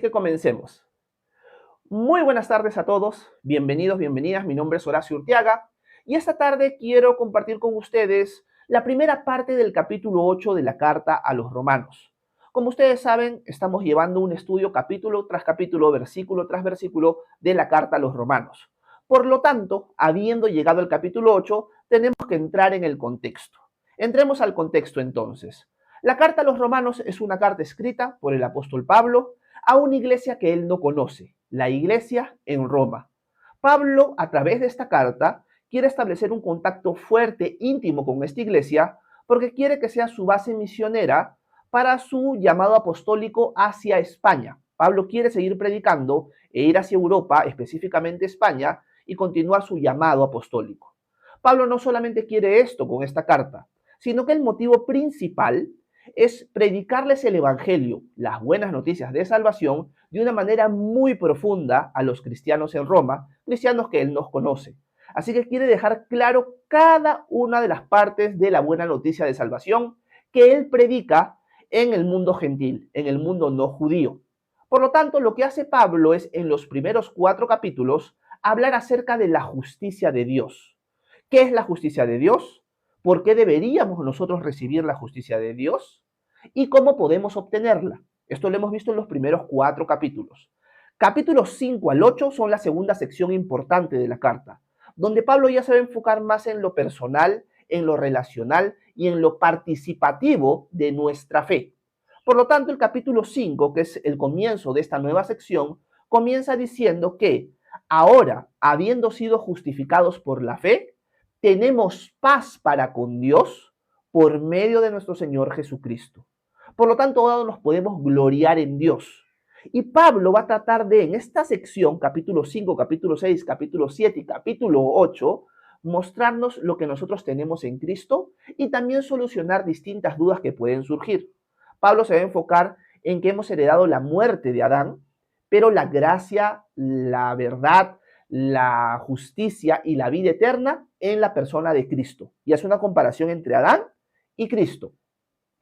Que comencemos. Muy buenas tardes a todos, bienvenidos, bienvenidas, mi nombre es Horacio Urteaga y esta tarde quiero compartir con ustedes la primera parte del capítulo 8 de la carta a los romanos. Como ustedes saben, estamos llevando un estudio capítulo tras capítulo, versículo tras versículo de la carta a los romanos. Por lo tanto, habiendo llegado al capítulo 8, tenemos que entrar en el contexto. Entremos al contexto entonces. La carta a los romanos es una carta escrita por el apóstol Pablo a una iglesia que él no conoce, la iglesia en Roma. Pablo, a través de esta carta, quiere establecer un contacto fuerte, íntimo con esta iglesia, porque quiere que sea su base misionera para su llamado apostólico hacia España. Pablo quiere seguir predicando e ir hacia Europa, específicamente España, y continuar su llamado apostólico. Pablo no solamente quiere esto con esta carta, sino que el motivo principal es predicarles el Evangelio, las buenas noticias de salvación, de una manera muy profunda a los cristianos en Roma, cristianos que él nos conoce. Así que quiere dejar claro cada una de las partes de la buena noticia de salvación que él predica en el mundo gentil, en el mundo no judío. Por lo tanto, lo que hace Pablo es, en los primeros 4 capítulos, hablar acerca de la justicia de Dios. ¿Qué es la justicia de Dios? ¿Por qué deberíamos nosotros recibir la justicia de Dios? ¿Y cómo podemos obtenerla? Esto lo hemos visto en los primeros 4 capítulos. Capítulos 5 al 8 son la segunda sección importante de la carta, donde Pablo ya se va a enfocar más en lo personal, en lo relacional y en lo participativo de nuestra fe. Por lo tanto, el capítulo 5, que es el comienzo de esta nueva sección, comienza diciendo que ahora, habiendo sido justificados por la fe, tenemos paz para con Dios por medio de nuestro Señor Jesucristo. Por lo tanto, ahora nos podemos gloriar en Dios. Y Pablo va a tratar de, en esta sección, capítulo 5, capítulo 6, capítulo 7 y capítulo 8, mostrarnos lo que nosotros tenemos en Cristo y también solucionar distintas dudas que pueden surgir. Pablo se va a enfocar en que hemos heredado la muerte de Adán, pero la gracia, la verdad, la justicia y la vida eterna en la persona de Cristo. Y hace una comparación entre Adán y Cristo.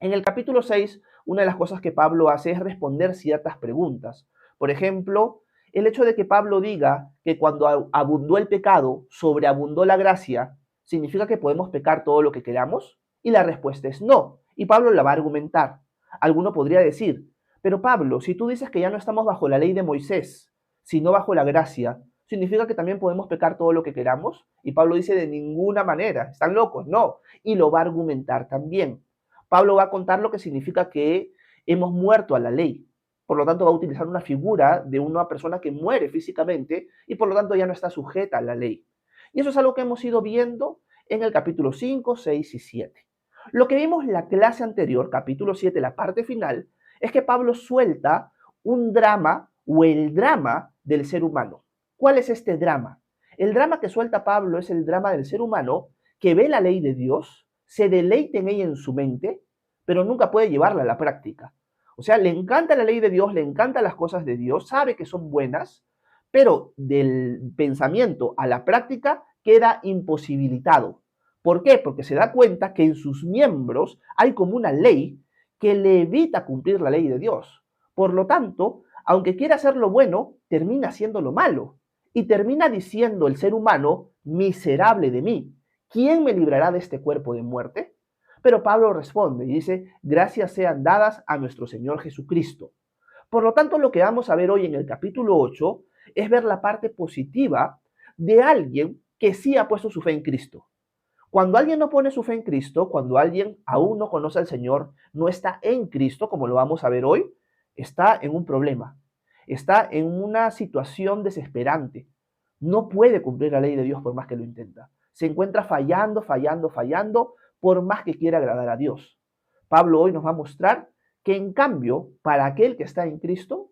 En el capítulo 6, una de las cosas que Pablo hace es responder ciertas preguntas. Por ejemplo, el hecho de que Pablo diga que cuando abundó el pecado, sobreabundó la gracia, ¿significa que podemos pecar todo lo que queramos? Y la respuesta es no. Y Pablo la va a argumentar. Alguno podría decir, pero Pablo, si tú dices que ya no estamos bajo la ley de Moisés, sino bajo la gracia, ¿significa que también podemos pecar todo lo que queramos? Y Pablo dice, de ninguna manera, están locos, no. Y lo va a argumentar también. Pablo va a contar lo que significa que hemos muerto a la ley. Por lo tanto, va a utilizar una figura de una persona que muere físicamente y por lo tanto ya no está sujeta a la ley. Y eso es algo que hemos ido viendo en el capítulo 5, 6 y 7. Lo que vimos en la clase anterior, capítulo 7, la parte final, es que Pablo suelta un drama o el drama del ser humano. ¿Cuál es este drama? El drama que suelta Pablo es el drama del ser humano que ve la ley de Dios, se deleita en ella en su mente, pero nunca puede llevarla a la práctica. O sea, le encanta la ley de Dios, le encantan las cosas de Dios, sabe que son buenas, pero del pensamiento a la práctica queda imposibilitado. ¿Por qué? Porque se da cuenta que en sus miembros hay como una ley que le evita cumplir la ley de Dios. Por lo tanto, aunque quiera hacer lo bueno, termina haciendo lo malo. Y termina diciendo el ser humano, miserable de mí, ¿quién me librará de este cuerpo de muerte? Pero Pablo responde y dice, gracias sean dadas a nuestro Señor Jesucristo. Por lo tanto, lo que vamos a ver hoy en el capítulo 8 es ver la parte positiva de alguien que sí ha puesto su fe en Cristo. Cuando alguien no pone su fe en Cristo, cuando alguien aún no conoce al Señor, no está en Cristo, como lo vamos a ver hoy, está en un problema, está en una situación desesperante. No puede cumplir la ley de Dios por más que lo intenta. Se encuentra fallando, fallando, fallando, por más que quiera agradar a Dios. Pablo hoy nos va a mostrar que en cambio, para aquel que está en Cristo,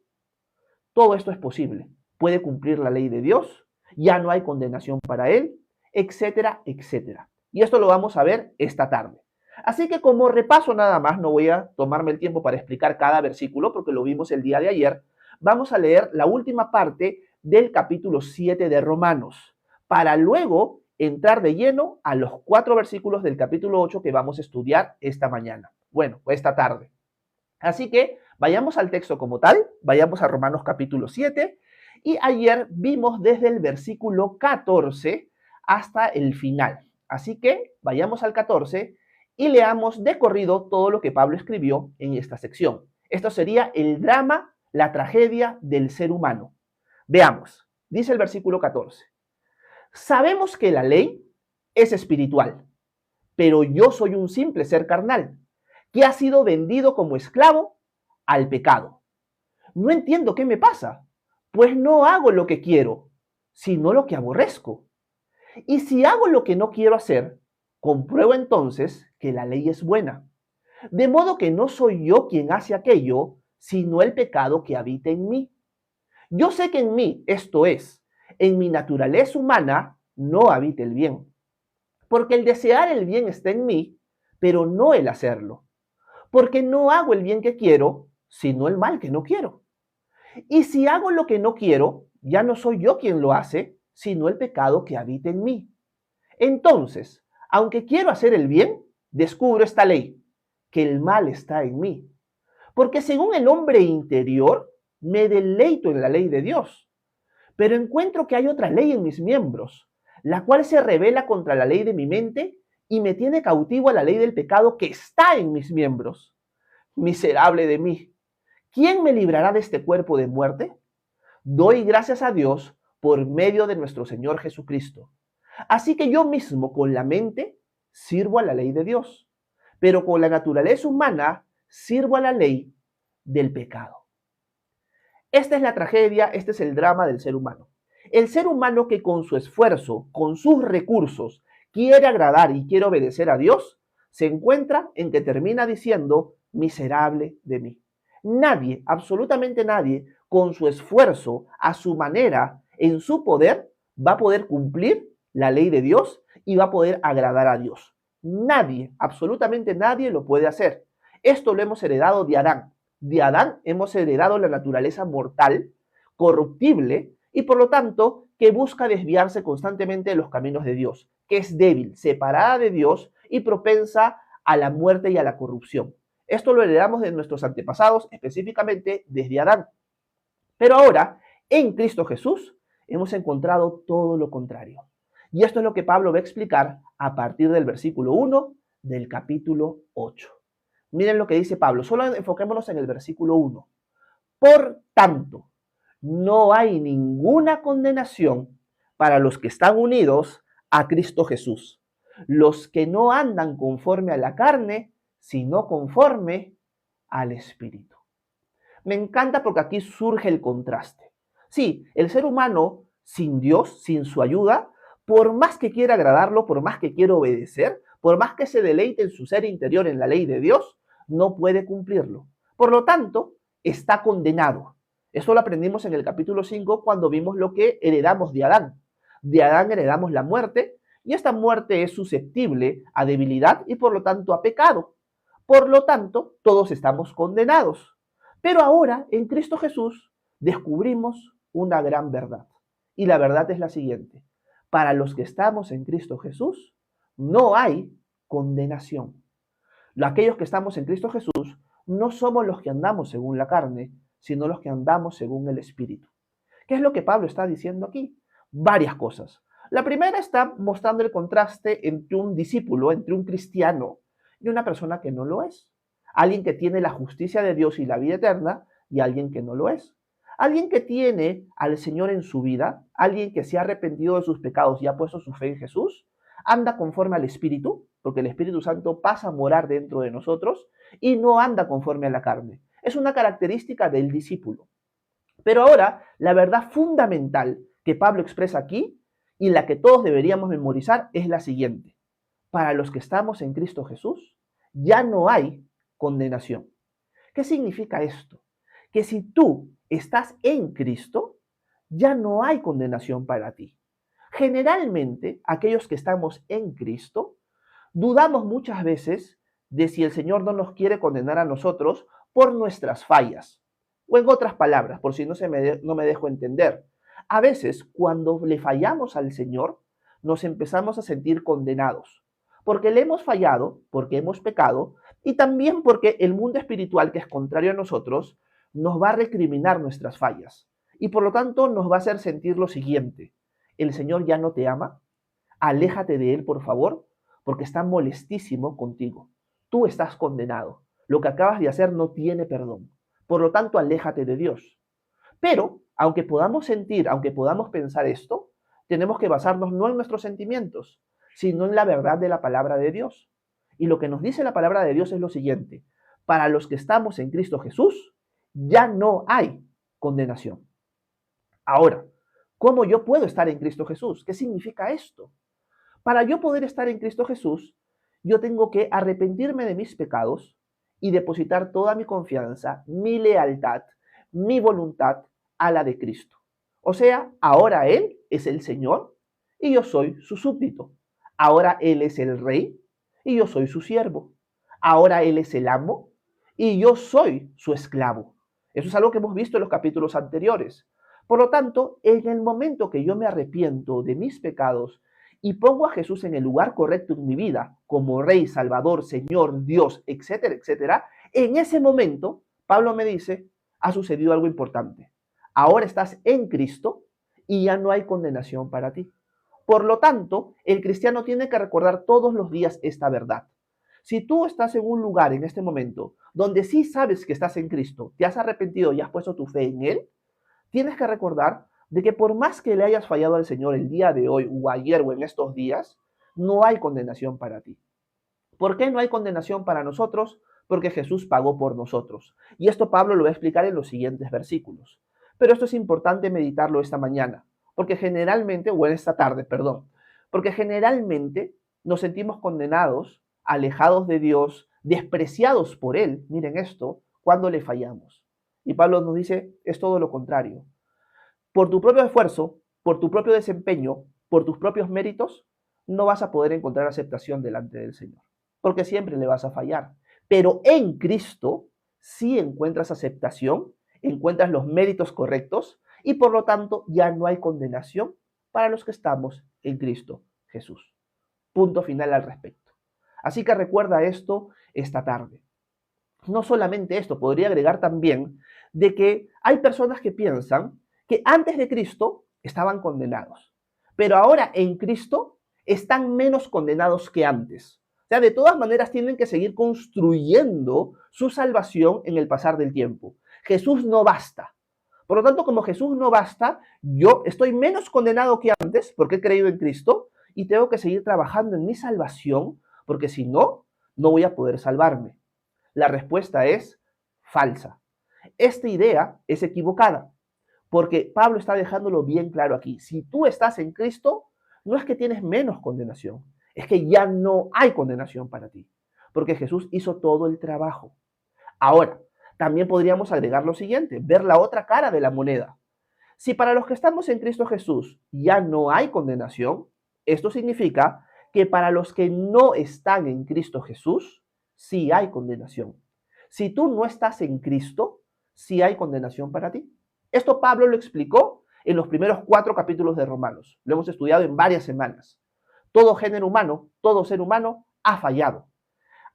todo esto es posible. Puede cumplir la ley de Dios, ya no hay condenación para él, etcétera, etcétera. Y esto lo vamos a ver esta tarde. Así que como repaso nada más, no voy a tomarme el tiempo para explicar cada versículo porque lo vimos el día de ayer. Vamos a leer la última parte del capítulo 7 de Romanos, para luego entrar de lleno a los 4 versículos del capítulo 8 que vamos a estudiar esta mañana. Bueno, esta tarde. Así que Vayamos al texto como tal, vayamos a Romanos capítulo 7, y ayer vimos desde el versículo 14 hasta el final. Así que vayamos al 14 y leamos de corrido todo lo que Pablo escribió en esta sección. Esto sería el drama, la tragedia del ser humano. Veamos, dice el versículo 14. Sabemos que la ley es espiritual, pero yo soy un simple ser carnal, que ha sido vendido como esclavo al pecado. No entiendo qué me pasa, pues no hago lo que quiero, sino lo que aborrezco. Y si hago lo que no quiero hacer, compruebo entonces que la ley es buena. De modo que no soy yo quien hace aquello, sino el pecado que habita en mí. Yo sé que en mí, esto es, en mi naturaleza humana, no habita el bien. Porque el desear el bien está en mí, pero no el hacerlo. Porque no hago el bien que quiero, sino el mal que no quiero. Y si hago lo que no quiero, ya no soy yo quien lo hace, sino el pecado que habita en mí. Entonces, aunque quiero hacer el bien, descubro esta ley, que el mal está en mí. Porque según el hombre interior, me deleito en la ley de Dios. Pero encuentro que hay otra ley en mis miembros, la cual se revela contra la ley de mi mente y me tiene cautivo a la ley del pecado que está en mis miembros. Miserable de mí, ¿quién me librará de este cuerpo de muerte? Doy gracias a Dios por medio de nuestro Señor Jesucristo. Así que yo mismo con la mente sirvo a la ley de Dios, pero con la naturaleza humana sirvo a la ley del pecado. Esta es la tragedia, este es el drama del ser humano. El ser humano que con su esfuerzo, con sus recursos, quiere agradar y quiere obedecer a Dios, se encuentra en que termina diciendo, miserable de mí. Nadie, absolutamente nadie, con su esfuerzo, a su manera, en su poder, va a poder cumplir la ley de Dios y va a poder agradar a Dios. Nadie, absolutamente nadie lo puede hacer. Esto lo hemos heredado de Adán. De Adán hemos heredado la naturaleza mortal, corruptible, y por lo tanto que busca desviarse constantemente de los caminos de Dios, que es débil, separada de Dios y propensa a la muerte y a la corrupción. Esto lo heredamos de nuestros antepasados, específicamente desde Adán. Pero ahora, en Cristo Jesús, hemos encontrado todo lo contrario. Y esto es lo que Pablo va a explicar a partir del versículo 1 del capítulo 8. Miren lo que dice Pablo, solo enfoquémonos en el versículo 1. Por tanto, no hay ninguna condenación para los que están unidos a Cristo Jesús, los que no andan conforme a la carne, sino conforme al Espíritu. Me encanta porque aquí surge el contraste. Sí, el ser humano sin Dios, sin su ayuda, por más que quiera agradarlo, por más que quiera obedecer, por más que se deleite en su ser interior en la ley de Dios, no puede cumplirlo. Por lo tanto, está condenado. Eso lo aprendimos en el capítulo 5 cuando vimos lo que heredamos de Adán. De Adán heredamos la muerte y esta muerte es susceptible a debilidad y por lo tanto a pecado. Por lo tanto, todos estamos condenados. Pero ahora, en Cristo Jesús, descubrimos una gran verdad. Y la verdad es la siguiente. Para los que estamos en Cristo Jesús, no hay condenación. Aquellos que estamos en Cristo Jesús no somos los que andamos según la carne, sino los que andamos según el Espíritu. ¿Qué es lo que Pablo está diciendo aquí? Varias cosas. La primera está mostrando el contraste entre un discípulo, entre un cristiano y una persona que no lo es. Alguien que tiene la justicia de Dios y la vida eterna y alguien que no lo es. Alguien que tiene al Señor en su vida, alguien que se ha arrepentido de sus pecados y ha puesto su fe en Jesús, anda conforme al Espíritu, porque el Espíritu Santo pasa a morar dentro de nosotros y no anda conforme a la carne. Es una característica del discípulo. Pero ahora, la verdad fundamental que Pablo expresa aquí y la que todos deberíamos memorizar es la siguiente. Para los que estamos en Cristo Jesús, ya no hay condenación. ¿Qué significa esto? Que si tú estás en Cristo, ya no hay condenación para ti. Generalmente, aquellos que estamos en Cristo, dudamos muchas veces de si el Señor no nos quiere condenar a nosotros por nuestras fallas. O en otras palabras, por si no me dejo entender, a veces cuando le fallamos al Señor, nos empezamos a sentir condenados. Porque le hemos fallado, porque hemos pecado, Y también porque el mundo espiritual, que es contrario a nosotros, nos va a recriminar nuestras fallas. Y por lo tanto nos va a hacer sentir lo siguiente: el Señor ya no te ama, aléjate de Él, por favor, porque está molestísimo contigo. Tú estás condenado. Lo que acabas de hacer no tiene perdón. Por lo tanto, aléjate de Dios. Pero, aunque podamos sentir, aunque podamos pensar esto, tenemos que basarnos no en nuestros sentimientos, sino en la verdad de la palabra de Dios. Y lo que nos dice la palabra de Dios es lo siguiente: para los que estamos en Cristo Jesús, ya no hay condenación. Ahora, ¿cómo yo puedo estar en Cristo Jesús? ¿Qué significa esto? Para yo poder estar en Cristo Jesús, yo tengo que arrepentirme de mis pecados y depositar toda mi confianza, mi lealtad, mi voluntad a la de Cristo. O sea, ahora Él es el Señor y yo soy su súbdito. Ahora Él es el Rey y yo soy su siervo. Ahora Él es el amo y yo soy su esclavo. Eso es algo que hemos visto en los capítulos anteriores. Por lo tanto, en el momento que yo me arrepiento de mis pecados y pongo a Jesús en el lugar correcto en mi vida, como Rey, Salvador, Señor, Dios, etcétera, etcétera, en ese momento, Pablo me dice, ha sucedido algo importante. Ahora estás en Cristo y ya no hay condenación para ti. Por lo tanto, el cristiano tiene que recordar todos los días esta verdad. Si tú estás en un lugar en este momento donde sí sabes que estás en Cristo, te has arrepentido y has puesto tu fe en Él, tienes que recordar de que por más que le hayas fallado al Señor el día de hoy o ayer o en estos días, no hay condenación para ti. ¿Por qué no hay condenación para nosotros? Porque Jesús pagó por nosotros. Y esto Pablo lo va a explicar en los siguientes versículos. Pero esto es importante meditarlo esta mañana, porque generalmente, o en esta tarde, perdón, porque generalmente nos sentimos condenados, alejados de Dios, despreciados por Él, miren esto, cuando le fallamos. Y Pablo nos dice, es todo lo contrario. Por tu propio esfuerzo, por tu propio desempeño, por tus propios méritos, no vas a poder encontrar aceptación delante del Señor, porque siempre le vas a fallar. Pero en Cristo sí encuentras aceptación, encuentras los méritos correctos y por lo tanto ya no hay condenación para los que estamos en Cristo Jesús. Punto final al respecto. Así que recuerda esto esta tarde. No solamente esto, podría agregar también de que hay personas que piensan que antes de Cristo estaban condenados, pero ahora en Cristo están menos condenados que antes. O sea, de todas maneras tienen que seguir construyendo su salvación en el pasar del tiempo. Jesús no basta. Por lo tanto, como Jesús no basta, yo estoy menos condenado que antes porque he creído en Cristo y tengo que seguir trabajando en mi salvación porque si no, no voy a poder salvarme. La respuesta es falsa. Esta idea es equivocada, porque Pablo está dejándolo bien claro aquí. Si tú estás en Cristo, no es que tienes menos condenación, es que ya no hay condenación para ti, porque Jesús hizo todo el trabajo. Ahora, también podríamos agregar lo siguiente, ver la otra cara de la moneda. Si para los que estamos en Cristo Jesús ya no hay condenación, esto significa que para los que no están en Cristo Jesús, sí hay condenación. Si tú no estás en Cristo, sí hay condenación para ti. Esto Pablo lo explicó en los primeros 4 capítulos de Romanos. Lo hemos estudiado en varias semanas. Todo género humano, todo ser humano ha fallado,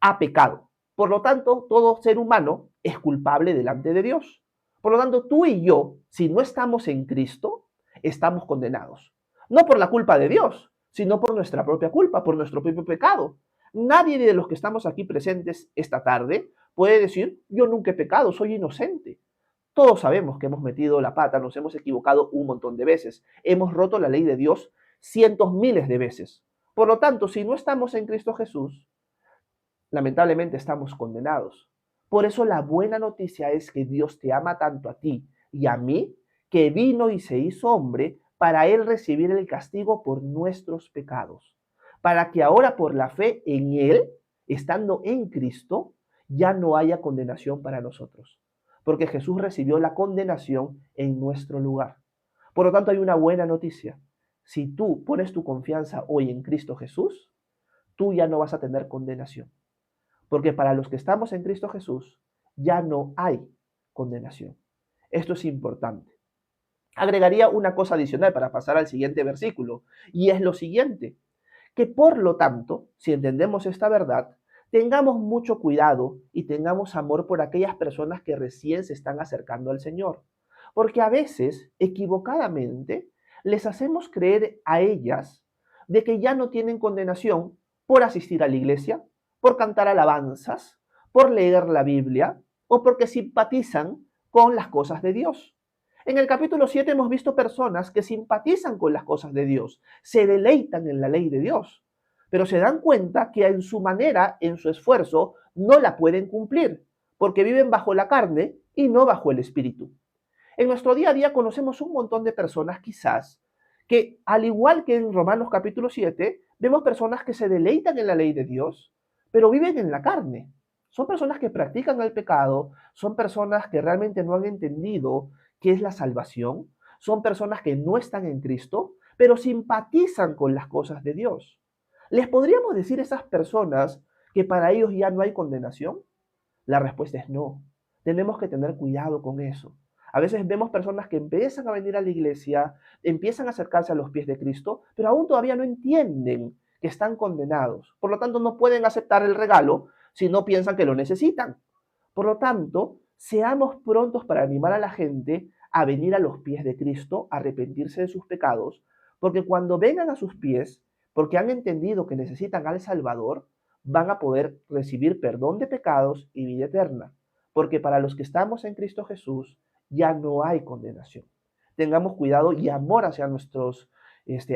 ha pecado. Por lo tanto, todo ser humano es culpable delante de Dios. Por lo tanto, tú y yo, si no estamos en Cristo, estamos condenados. No por la culpa de Dios, sino por nuestra propia culpa, por nuestro propio pecado. Nadie de los que estamos aquí presentes esta tarde puede decir, yo nunca he pecado, soy inocente. Todos sabemos que hemos metido la pata, nos hemos equivocado un montón de veces. Hemos roto la ley de Dios cientos, miles de veces. Por lo tanto, si no estamos en Cristo Jesús, lamentablemente estamos condenados. Por eso la buena noticia es que Dios te ama tanto a ti y a mí, que vino y se hizo hombre para Él recibir el castigo por nuestros pecados, para que ahora por la fe en Él, estando en Cristo, ya no haya condenación para nosotros, porque Jesús recibió la condenación en nuestro lugar. Por lo tanto, hay una buena noticia. Si tú pones tu confianza hoy en Cristo Jesús, tú ya no vas a tener condenación. Porque para los que estamos en Cristo Jesús, ya no hay condenación. Esto es importante. Agregaría una cosa adicional para pasar al siguiente versículo, y es lo siguiente, que por lo tanto, si entendemos esta verdad, Tengamos mucho cuidado y tengamos amor por aquellas personas que recién se están acercando al Señor, porque a veces, equivocadamente, les hacemos creer a ellas de que ya no tienen condenación por asistir a la iglesia, por cantar alabanzas, por leer la Biblia o porque simpatizan con las cosas de Dios. En el capítulo 7 hemos visto personas que simpatizan con las cosas de Dios, se deleitan en la ley de Dios, pero se dan cuenta que en su manera, en su esfuerzo, no la pueden cumplir, porque viven bajo la carne y no bajo el espíritu. En nuestro día a día conocemos un montón de personas quizás que, al igual que en Romanos capítulo 7, vemos personas que se deleitan en la ley de Dios, pero viven en la carne. Son personas que practican el pecado, son personas que realmente no han entendido qué es la salvación, son personas que no están en Cristo, pero simpatizan con las cosas de Dios. ¿Les podríamos decir a esas personas que para ellos ya no hay condenación? La respuesta es no. Tenemos que tener cuidado con eso. A veces vemos personas que empiezan a venir a la iglesia, empiezan a acercarse a los pies de Cristo, pero aún todavía no entienden que están condenados. Por lo tanto, no pueden aceptar el regalo si no piensan que lo necesitan. Por lo tanto, seamos prontos para animar a la gente a venir a los pies de Cristo, a arrepentirse de sus pecados, porque cuando vengan a sus pies, porque han entendido que necesitan al Salvador, van a poder recibir perdón de pecados y vida eterna. Porque para los que estamos en Cristo Jesús, ya no hay condenación. Tengamos cuidado y amor hacia nuestros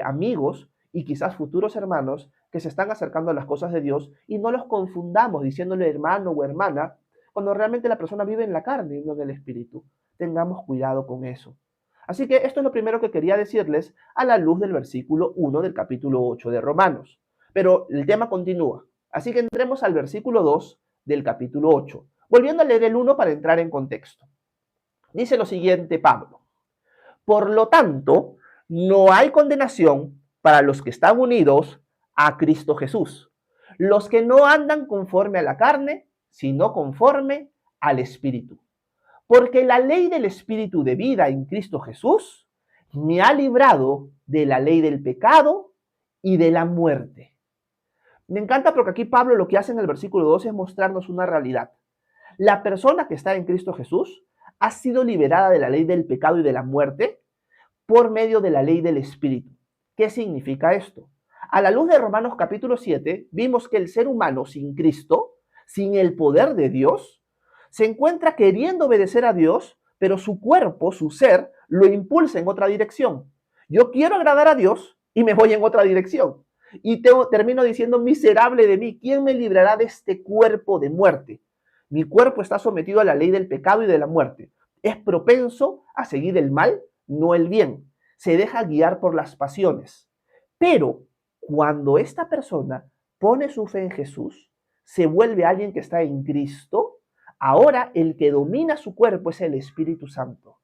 amigos y quizás futuros hermanos que se están acercando a las cosas de Dios y no los confundamos diciéndole hermano o hermana cuando realmente la persona vive en la carne y no en el espíritu. Tengamos cuidado con eso. Así que esto es lo primero que quería decirles a la luz del versículo 1 del capítulo 8 de Romanos. Pero el tema continúa. Así que entremos al versículo 2 del capítulo 8. Volviendo a leer el 1 para entrar en contexto. Dice lo siguiente Pablo: por lo tanto, no hay condenación para los que están unidos a Cristo Jesús, los que no andan conforme a la carne, sino conforme al Espíritu. Porque la ley del Espíritu de vida en Cristo Jesús me ha librado de la ley del pecado y de la muerte. Me encanta porque aquí Pablo lo que hace en el versículo 2 es mostrarnos una realidad. La persona que está en Cristo Jesús ha sido liberada de la ley del pecado y de la muerte por medio de la ley del Espíritu. ¿Qué significa esto? A la luz de Romanos capítulo 7, vimos que el ser humano sin Cristo, sin el poder de Dios, se encuentra queriendo obedecer a Dios, pero su cuerpo, su ser, lo impulsa en otra dirección. Yo quiero agradar a Dios y me voy en otra dirección. Y termino diciendo, miserable de mí, ¿quién me librará de este cuerpo de muerte? Mi cuerpo está sometido a la ley del pecado y de la muerte. Es propenso a seguir el mal, no el bien. Se deja guiar por las pasiones. Pero cuando esta persona pone su fe en Jesús, se vuelve alguien que está en Cristo, ahora el que domina su cuerpo es el Espíritu Santo.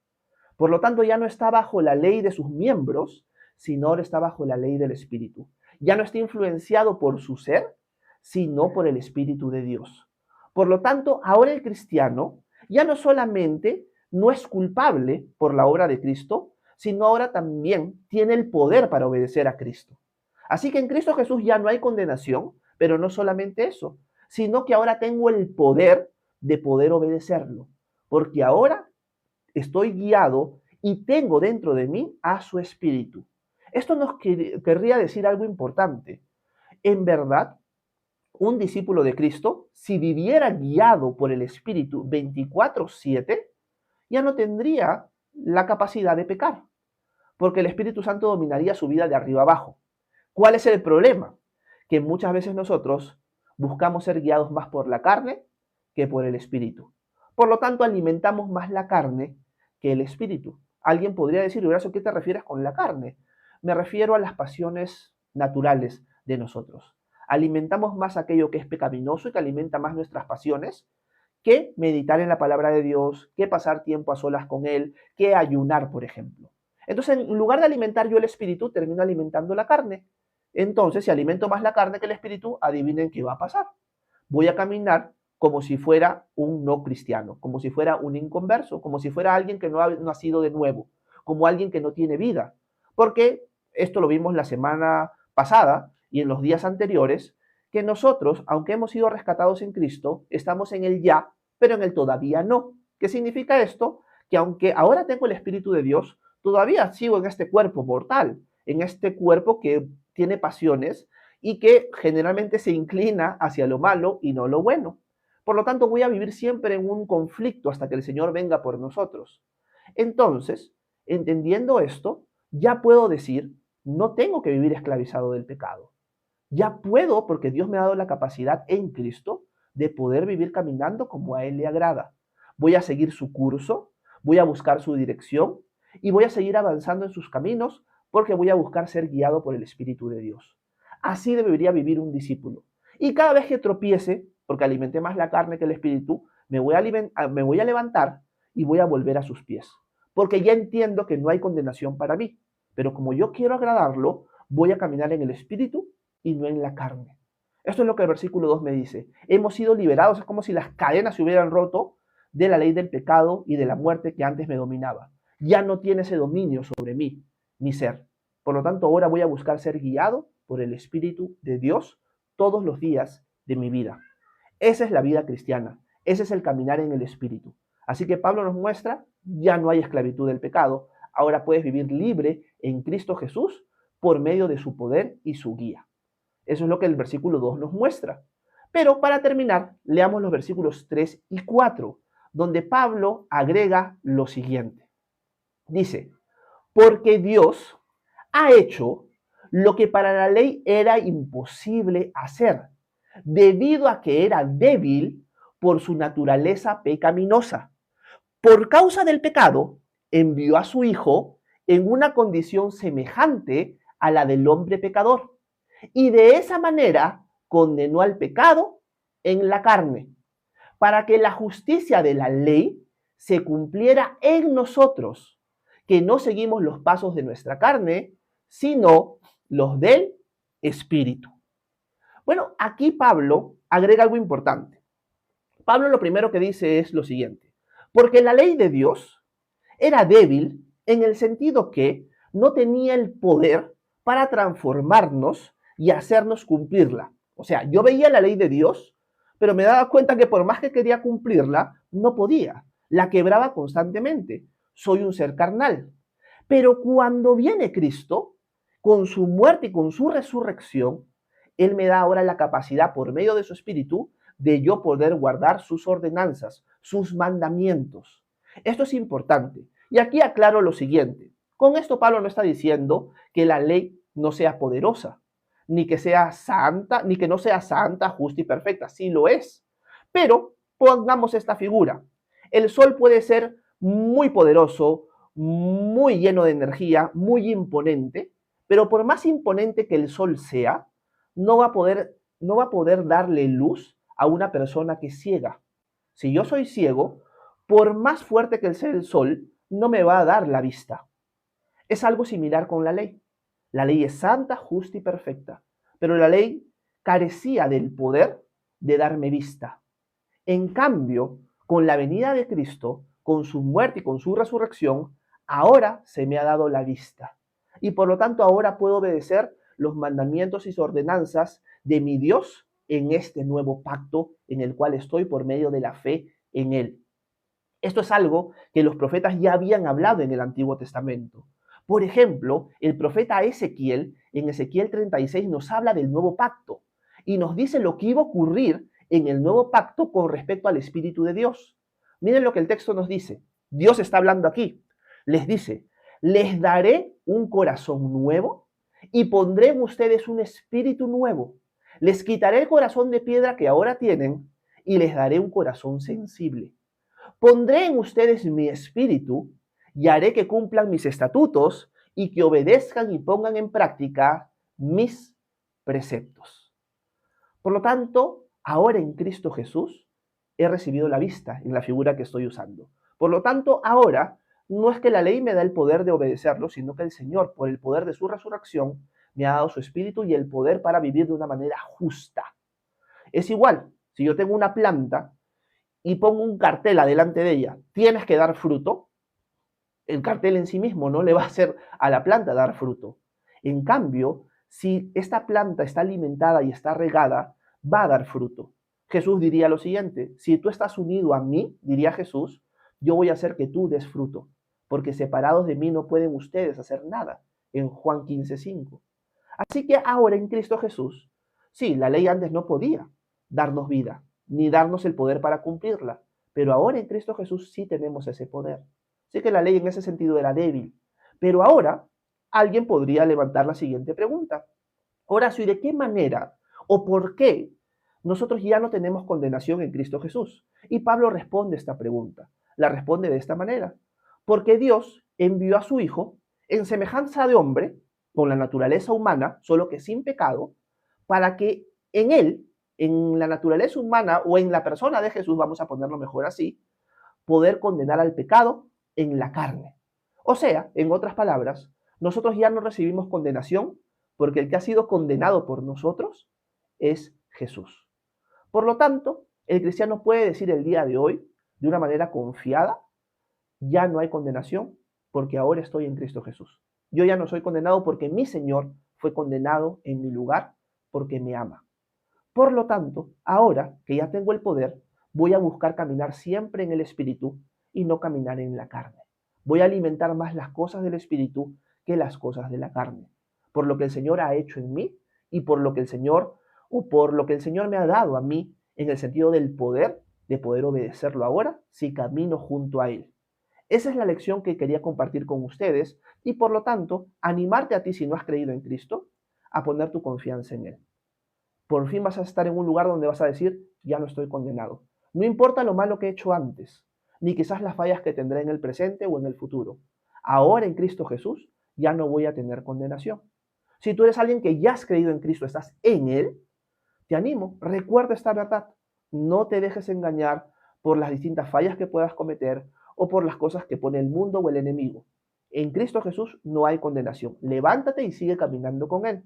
Por lo tanto, ya no está bajo la ley de sus miembros, sino ahora está bajo la ley del Espíritu. Ya no está influenciado por su ser, sino por el Espíritu de Dios. Por lo tanto, ahora el cristiano ya no solamente no es culpable por la obra de Cristo, sino ahora también tiene el poder para obedecer a Cristo. Así que en Cristo Jesús ya no hay condenación, pero no solamente eso, sino que ahora tengo el poder de poder obedecerlo, porque ahora estoy guiado y tengo dentro de mí a su Espíritu. Esto nos querría decir algo importante. En verdad, un discípulo de Cristo, si viviera guiado por el Espíritu 24/7, ya no tendría la capacidad de pecar, porque el Espíritu Santo dominaría su vida de arriba abajo. ¿Cuál es el problema? Que muchas veces nosotros buscamos ser guiados más por la carne que por el Espíritu. Por lo tanto, alimentamos más la carne que el Espíritu. Alguien podría decir, Horacio, ¿qué te refieres con la carne? Me refiero a las pasiones naturales de nosotros. Alimentamos más aquello que es pecaminoso y que alimenta más nuestras pasiones que meditar en la palabra de Dios, que pasar tiempo a solas con Él, que ayunar, por ejemplo. Entonces, en lugar de alimentar yo el espíritu, termino alimentando la carne. Entonces, si alimento más la carne que el espíritu, adivinen qué va a pasar. Voy a caminar como si fuera un no cristiano, como si fuera un inconverso, como si fuera alguien que no ha nacido de nuevo, como alguien que no tiene vida. Porque esto lo vimos la semana pasada y en los días anteriores, que nosotros, aunque hemos sido rescatados en Cristo, estamos en el ya, pero en el todavía no. ¿Qué significa esto? Que aunque ahora tengo el Espíritu de Dios, todavía sigo en este cuerpo mortal, en este cuerpo que tiene pasiones y que generalmente se inclina hacia lo malo y no lo bueno. Por lo tanto, voy a vivir siempre en un conflicto hasta que el Señor venga por nosotros. Entonces, entendiendo esto, ya puedo decir, no tengo que vivir esclavizado del pecado. Ya puedo, porque Dios me ha dado la capacidad en Cristo de poder vivir caminando como a Él le agrada. Voy a seguir su curso, voy a buscar su dirección y voy a seguir avanzando en sus caminos porque voy a buscar ser guiado por el Espíritu de Dios. Así debería vivir un discípulo. Y cada vez que tropiece, porque alimenté más la carne que el Espíritu, me voy a levantar y voy a volver a sus pies. Porque ya entiendo que no hay condenación para mí. Pero como yo quiero agradarlo, voy a caminar en el Espíritu y no en la carne. Esto es lo que el versículo 2 me dice. Hemos sido liberados, es como si las cadenas se hubieran roto de la ley del pecado y de la muerte que antes me dominaba. Ya no tiene ese dominio sobre mí, mi ser. Por lo tanto, ahora voy a buscar ser guiado por el Espíritu de Dios todos los días de mi vida. Esa es la vida cristiana. Ese es el caminar en el Espíritu. Así que Pablo nos muestra, ya no hay esclavitud del pecado. Ahora puedes vivir libre en Cristo Jesús por medio de su poder y su guía. Eso es lo que el versículo 2 nos muestra. Pero para terminar, leamos los versículos 3 y 4, donde Pablo agrega lo siguiente. Dice, porque Dios ha hecho lo que para la ley era imposible hacer, debido a que era débil por su naturaleza pecaminosa. Por causa del pecado, envió a su Hijo en una condición semejante a la del hombre pecador, y de esa manera condenó al pecado en la carne, para que la justicia de la ley se cumpliera en nosotros, que no seguimos los pasos de nuestra carne, sino los del Espíritu. Bueno, aquí Pablo agrega algo importante. Pablo lo primero que dice es lo siguiente, porque la ley de Dios era débil en el sentido que no tenía el poder para transformarnos y hacernos cumplirla. O sea, yo veía la ley de Dios, pero me daba cuenta que por más que quería cumplirla, no podía. La quebraba constantemente. Soy un ser carnal. Pero cuando viene Cristo, con su muerte y con su resurrección, Él me da ahora la capacidad, por medio de su Espíritu, de yo poder guardar sus ordenanzas, sus mandamientos. Esto es importante. Y aquí aclaro lo siguiente. Con esto Pablo no está diciendo que la ley no sea poderosa, ni que sea santa, ni que no sea santa, justa y perfecta. Sí lo es. Pero pongamos esta figura. El sol puede ser muy poderoso, muy lleno de energía, muy imponente, pero por más imponente que el sol sea, no va a poder darle luz a una persona que es ciega. Si yo soy ciego, por más fuerte que sea el sol, no me va a dar la vista. Es algo similar con la ley. La ley es santa, justa y perfecta, pero la ley carecía del poder de darme vista. En cambio, con la venida de Cristo, con su muerte y con su resurrección, ahora se me ha dado la vista. Y por lo tanto ahora puedo obedecer los mandamientos y ordenanzas de mi Dios en este nuevo pacto en el cual estoy por medio de la fe en Él. Esto es algo que los profetas ya habían hablado en el Antiguo Testamento. Por ejemplo, el profeta Ezequiel, en Ezequiel 36, nos habla del nuevo pacto y nos dice lo que iba a ocurrir en el nuevo pacto con respecto al Espíritu de Dios. Miren lo que el texto nos dice. Dios está hablando aquí. Les dice, les daré un corazón nuevo y pondré en ustedes un espíritu nuevo. Les quitaré el corazón de piedra que ahora tienen y les daré un corazón sensible. Pondré en ustedes mi espíritu y haré que cumplan mis estatutos y que obedezcan y pongan en práctica mis preceptos. Por lo tanto, ahora en Cristo Jesús he recibido la vista en la figura que estoy usando. Por lo tanto, ahora no es que la ley me da el poder de obedecerlo, sino que el Señor, por el poder de su resurrección, me ha dado su espíritu y el poder para vivir de una manera justa. Es igual, si yo tengo una planta y pongo un cartel adelante de ella, tienes que dar fruto, el cartel en sí mismo no le va a hacer a la planta dar fruto. En cambio, si esta planta está alimentada y está regada, va a dar fruto. Jesús diría lo siguiente: si tú estás unido a mí, diría Jesús, yo voy a hacer que tú des fruto, porque separados de mí no pueden ustedes hacer nada, en Juan 15:5. Así que ahora en Cristo Jesús, sí, la ley antes no podía darnos vida, ni darnos el poder para cumplirla, pero ahora en Cristo Jesús sí tenemos ese poder. Así que la ley en ese sentido era débil. Pero ahora alguien podría levantar la siguiente pregunta: Horacio, ¿y de qué manera o por qué nosotros ya no tenemos condenación en Cristo Jesús? Y Pablo responde esta pregunta. La responde de esta manera: porque Dios envió a su Hijo en semejanza de hombre, con la naturaleza humana, solo que sin pecado, para que en él, en la naturaleza humana o en la persona de Jesús, vamos a ponerlo mejor así, poder condenar al pecado en la carne. O sea, en otras palabras, nosotros ya no recibimos condenación porque el que ha sido condenado por nosotros es Jesús. Por lo tanto, el cristiano puede decir el día de hoy, de una manera confiada: ya no hay condenación porque ahora estoy en Cristo Jesús. Yo ya no soy condenado porque mi Señor fue condenado en mi lugar porque me ama. Por lo tanto, ahora que ya tengo el poder, voy a buscar caminar siempre en el Espíritu y no caminar en la carne. Voy a alimentar más las cosas del Espíritu que las cosas de la carne. Por lo que el Señor ha hecho en mí y por lo que el Señor me ha dado a mí en el sentido del poder de poder obedecerlo ahora si camino junto a Él. Esa es la lección que quería compartir con ustedes y por lo tanto animarte a ti, si no has creído en Cristo, a poner tu confianza en Él. Por fin vas a estar en un lugar donde vas a decir: ya no estoy condenado. No importa lo malo que he hecho antes, ni quizás las fallas que tendré en el presente o en el futuro. Ahora en Cristo Jesús ya no voy a tener condenación. Si tú eres alguien que ya has creído en Cristo, estás en Él, te animo, recuerda esta verdad. No te dejes engañar por las distintas fallas que puedas cometer o por las cosas que pone el mundo o el enemigo. En Cristo Jesús no hay condenación. Levántate y sigue caminando con Él.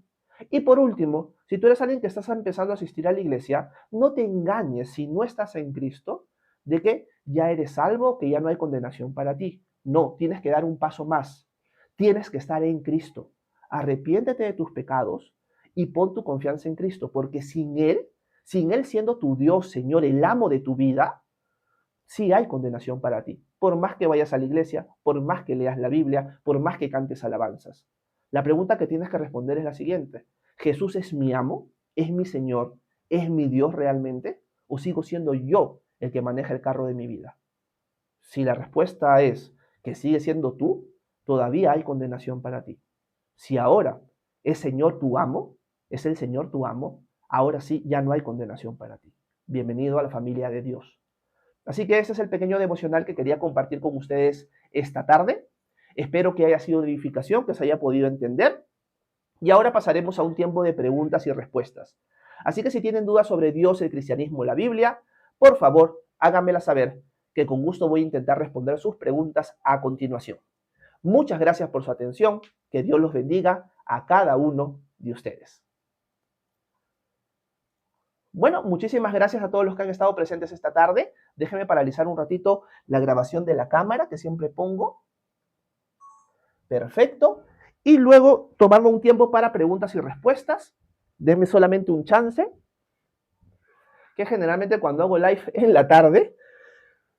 Y por último, si tú eres alguien que estás empezando a asistir a la iglesia, no te engañes si no estás en Cristo de que ya eres salvo, que ya no hay condenación para ti. No, tienes que dar un paso más. Tienes que estar en Cristo. Arrepiéntete de tus pecados y pon tu confianza en Cristo, porque sin Él siendo tu Dios, Señor, el amo de tu vida, sí hay condenación para ti. Por más que vayas a la iglesia, por más que leas la Biblia, por más que cantes alabanzas. La pregunta que tienes que responder es la siguiente: ¿Jesús es mi amo? ¿Es mi Señor? ¿Es mi Dios realmente? ¿O sigo siendo yo el que maneja el carro de mi vida? Si la respuesta es que sigue siendo tú, todavía hay condenación para ti. Si ahora es Señor tu amo, es el Señor tu amo, ahora sí ya no hay condenación para ti. Bienvenido a la familia de Dios. Así que ese es el pequeño devocional que quería compartir con ustedes esta tarde. Espero que haya sido de edificación, que se haya podido entender. Y ahora pasaremos a un tiempo de preguntas y respuestas. Así que si tienen dudas sobre Dios, el cristianismo, la Biblia, por favor, háganmela saber, que con gusto voy a intentar responder sus preguntas a continuación. Muchas gracias por su atención. Que Dios los bendiga a cada uno de ustedes. Bueno, muchísimas gracias a todos los que han estado presentes esta tarde. Déjenme paralizar un ratito la grabación de la cámara que siempre pongo. Perfecto. Y luego tomarme un tiempo para preguntas y respuestas. Denme solamente un chance, que generalmente cuando hago live en la tarde,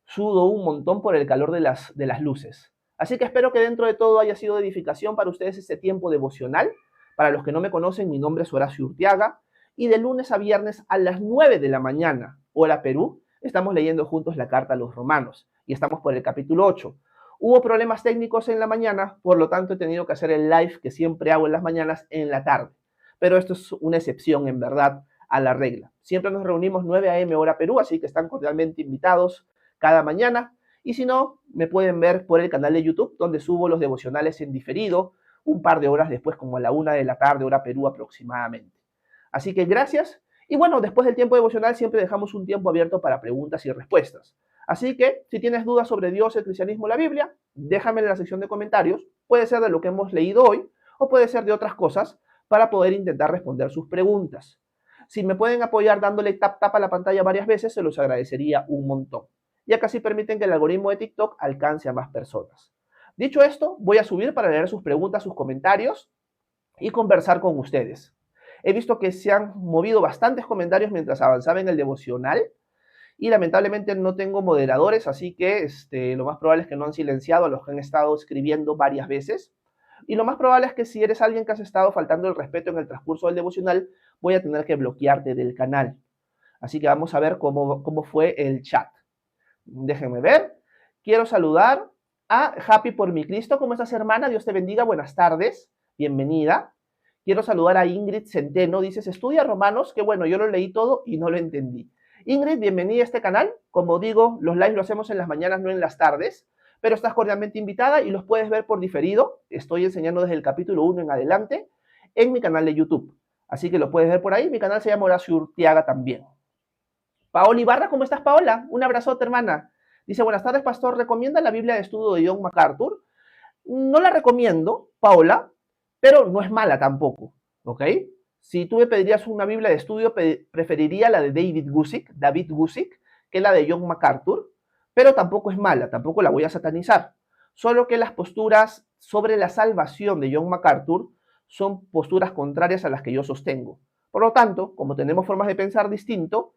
sudo un montón por el calor de las luces. Así que espero que dentro de todo haya sido de edificación para ustedes este tiempo devocional. Para los que no me conocen, mi nombre es Horacio Urtiaga. Y de lunes a viernes a las 9 de la mañana, hora Perú, estamos leyendo juntos la carta a los romanos. Y estamos por el capítulo 8. Hubo problemas técnicos en la mañana, por lo tanto he tenido que hacer el live que siempre hago en las mañanas en la tarde. Pero esto es una excepción, en verdad, a la regla. Siempre nos reunimos 9 a.m. hora Perú, así que están cordialmente invitados cada mañana. Y si no, me pueden ver por el canal de YouTube, donde subo los devocionales en diferido, un par de horas después, como a la 1 de la tarde, hora Perú aproximadamente. Así que gracias. Y bueno, después del tiempo devocional siempre dejamos un tiempo abierto para preguntas y respuestas. Así que si tienes dudas sobre Dios, el cristianismo, la Biblia, déjame en la sección de comentarios. Puede ser de lo que hemos leído hoy o puede ser de otras cosas para poder intentar responder sus preguntas. Si me pueden apoyar dándole tap a la pantalla varias veces, se los agradecería un montón, ya que así permiten que el algoritmo de TikTok alcance a más personas. Dicho esto, voy a subir para leer sus preguntas, sus comentarios y conversar con ustedes. He visto que se han movido bastantes comentarios mientras avanzaba en el devocional y lamentablemente no tengo moderadores, así que lo más probable es que no han silenciado a los que han estado escribiendo varias veces. Y lo más probable es que si eres alguien que has estado faltando el respeto en el transcurso del devocional, voy a tener que bloquearte del canal. Así que vamos a ver cómo fue el chat. Déjenme ver. Quiero saludar a Happy por mi Cristo. ¿Cómo estás, hermana? Dios te bendiga. Buenas tardes. Bienvenida. Quiero saludar a Ingrid Centeno. Dices, estudia Romanos. Que bueno, yo lo leí todo y no lo entendí. Ingrid, bienvenida a este canal. Como digo, los lives lo hacemos en las mañanas, no en las tardes, pero estás cordialmente invitada y los puedes ver por diferido. Estoy enseñando desde el capítulo 1 en adelante en mi canal de YouTube. Así que lo puedes ver por ahí. Mi canal se llama Horacio Urtiaga también. Paola Ibarra, ¿cómo estás, Paola? Un abrazote, hermana. Dice, buenas tardes, pastor. ¿Recomienda la Biblia de estudio de John MacArthur? No la recomiendo, Paola, pero no es mala tampoco, ¿ok? Si tú me pedirías una Biblia de estudio, preferiría la de David Guzik, que la de John MacArthur, pero tampoco es mala, tampoco la voy a satanizar. Solo que las posturas sobre la salvación de John MacArthur son posturas contrarias a las que yo sostengo. Por lo tanto, como tenemos formas de pensar distinto,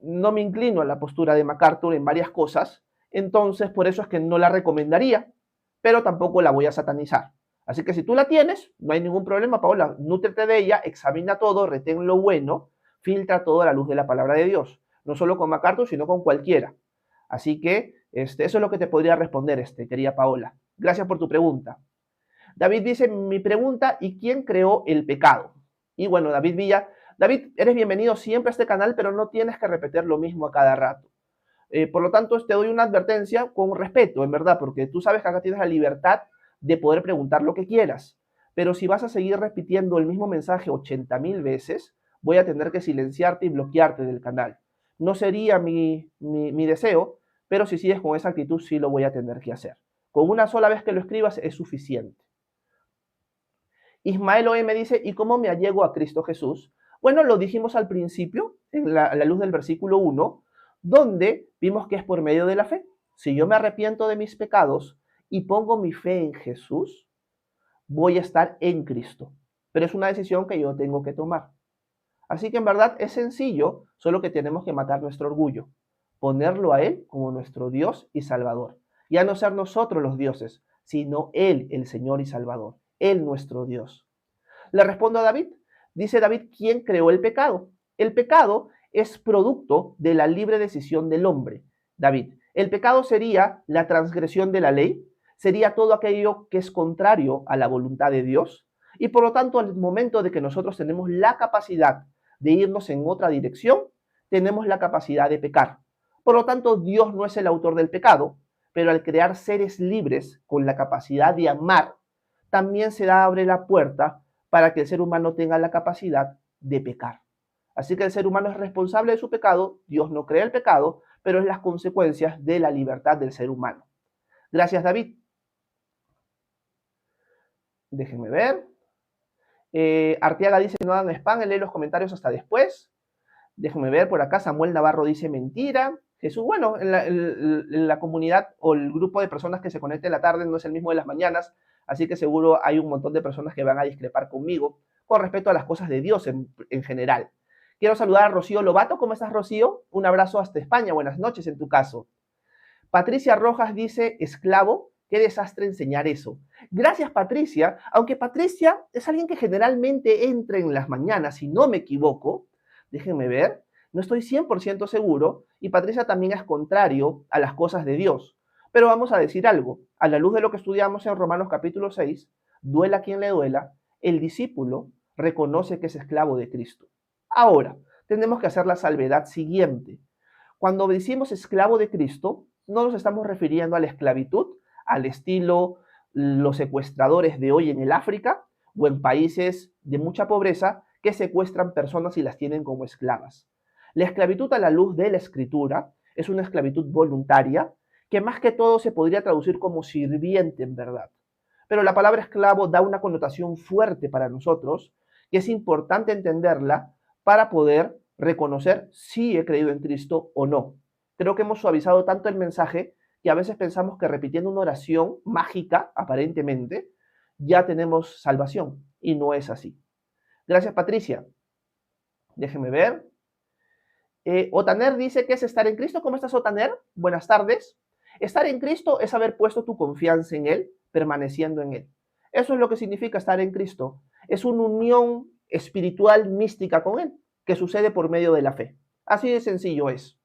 no me inclino a la postura de MacArthur en varias cosas, entonces por eso es que no la recomendaría, pero tampoco la voy a satanizar. Así que si tú la tienes, no hay ningún problema, Paola, nútrete de ella, examina todo, retén lo bueno, filtra todo a la luz de la palabra de Dios, no solo con MacArthur, sino con cualquiera. Así que eso es lo que te podría responder, querida Paola. Gracias por tu pregunta. David dice, mi pregunta, ¿y quién creó el pecado? Y bueno, David Villa, David, eres bienvenido siempre a este canal, pero no tienes que repetir lo mismo a cada rato. Por lo tanto, te doy una advertencia con respeto, en verdad, porque tú sabes que acá tienes la libertad de poder preguntar lo que quieras. Pero si vas a seguir repitiendo el mismo mensaje 80,000 veces, voy a tener que silenciarte y bloquearte del canal. No sería mi deseo, pero si sigues con esa actitud, sí lo voy a tener que hacer. Con una sola vez que lo escribas es suficiente. Ismael OM dice, ¿y cómo me allego a Cristo Jesús? Bueno, lo dijimos al principio, a la luz del versículo 1, donde vimos que es por medio de la fe. Si yo me arrepiento de mis pecados y pongo mi fe en Jesús, voy a estar en Cristo. Pero es una decisión que yo tengo que tomar. Así que en verdad es sencillo, solo que tenemos que matar nuestro orgullo, ponerlo a Él como nuestro Dios y Salvador. Ya no ser nosotros los dioses, sino Él el Señor y Salvador, Él nuestro Dios. Le respondo a David. Dice David, ¿quién creó el pecado? El pecado es producto de la libre decisión del hombre. David, el pecado sería la transgresión de la ley, sería todo aquello que es contrario a la voluntad de Dios, y por lo tanto al momento de que nosotros tenemos la capacidad de irnos en otra dirección, tenemos la capacidad de pecar. Por lo tanto, Dios no es el autor del pecado, pero al crear seres libres con la capacidad de amar, también se abre la puerta para que el ser humano tenga la capacidad de pecar. Así que el ser humano es responsable de su pecado, Dios no crea el pecado, pero es las consecuencias de la libertad del ser humano. Gracias, David. Déjenme ver. Arteaga dice, no hagan spam, lee los comentarios hasta después. Déjenme ver, por acá Samuel Navarro dice, mentira. Jesús, bueno, en la comunidad o el grupo de personas que se conecta en la tarde no es el mismo de las mañanas, así que seguro hay un montón de personas que van a discrepar conmigo con respecto a las cosas de Dios en general. Quiero saludar a Rocío Lobato. ¿Cómo estás, Rocío? Un abrazo hasta España. Buenas noches en tu caso. Patricia Rojas dice, esclavo, qué desastre enseñar eso. Gracias, Patricia. Aunque Patricia es alguien que generalmente entra en las mañanas, si no me equivoco, déjenme ver, no estoy 100% seguro, y Patricia también es contrario a las cosas de Dios. Pero vamos a decir algo, a la luz de lo que estudiamos en Romanos capítulo 6, duela quien le duela, el discípulo reconoce que es esclavo de Cristo. Ahora, tenemos que hacer la salvedad siguiente. Cuando decimos esclavo de Cristo, no nos estamos refiriendo a la esclavitud, al estilo los secuestradores de hoy en el África o en países de mucha pobreza que secuestran personas y las tienen como esclavas. La esclavitud a la luz de la Escritura es una esclavitud voluntaria que más que todo se podría traducir como sirviente en verdad. Pero la palabra esclavo da una connotación fuerte para nosotros que es importante entenderla para poder reconocer si he creído en Cristo o no. Creo que hemos suavizado tanto el mensaje que a veces pensamos que repitiendo una oración mágica, aparentemente, ya tenemos salvación, y no es así. Gracias, Patricia. Déjenme ver. Otaner dice que es estar en Cristo. ¿Cómo estás, Otaner? Buenas tardes. Estar en Cristo es haber puesto tu confianza en Él, permaneciendo en Él. Eso es lo que significa estar en Cristo. Es una unión espiritual mística con Él, que sucede por medio de la fe. Así de sencillo es.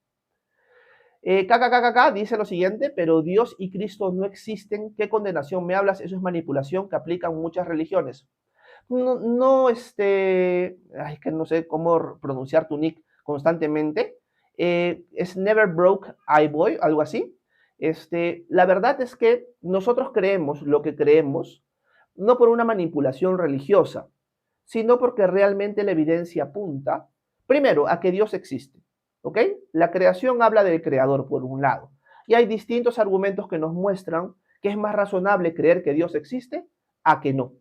KKKK dice lo siguiente, pero Dios y Cristo no existen. ¿Qué condenación me hablas? Eso es manipulación que aplican muchas religiones. No, ay, que no sé cómo pronunciar tu nick constantemente. Es Never Broke iBoy, algo así. La verdad es que nosotros creemos lo que creemos, no por una manipulación religiosa, sino porque realmente la evidencia apunta, primero, a que Dios existe. ¿Ok? La creación habla del creador, por un lado. Y hay distintos argumentos que nos muestran que es más razonable creer que Dios existe a que no.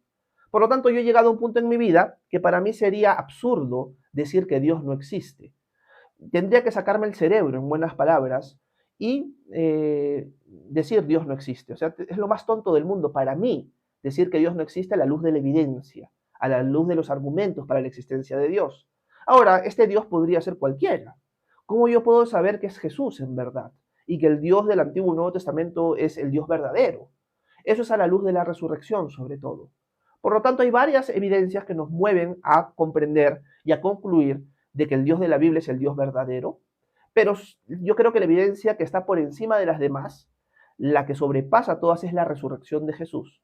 Por lo tanto, yo he llegado a un punto en mi vida que para mí sería absurdo decir que Dios no existe. Tendría que sacarme el cerebro, en buenas palabras, y decir Dios no existe. O sea, es lo más tonto del mundo para mí decir que Dios no existe a la luz de la evidencia, a la luz de los argumentos para la existencia de Dios. Ahora, este Dios podría ser cualquiera. ¿Cómo yo puedo saber que es Jesús en verdad? Y que el Dios del Antiguo y Nuevo Testamento es el Dios verdadero. Eso es a la luz de la resurrección, sobre todo. Por lo tanto, hay varias evidencias que nos mueven a comprender y a concluir de que el Dios de la Biblia es el Dios verdadero, pero yo creo que la evidencia que está por encima de las demás, la que sobrepasa todas, es la resurrección de Jesús.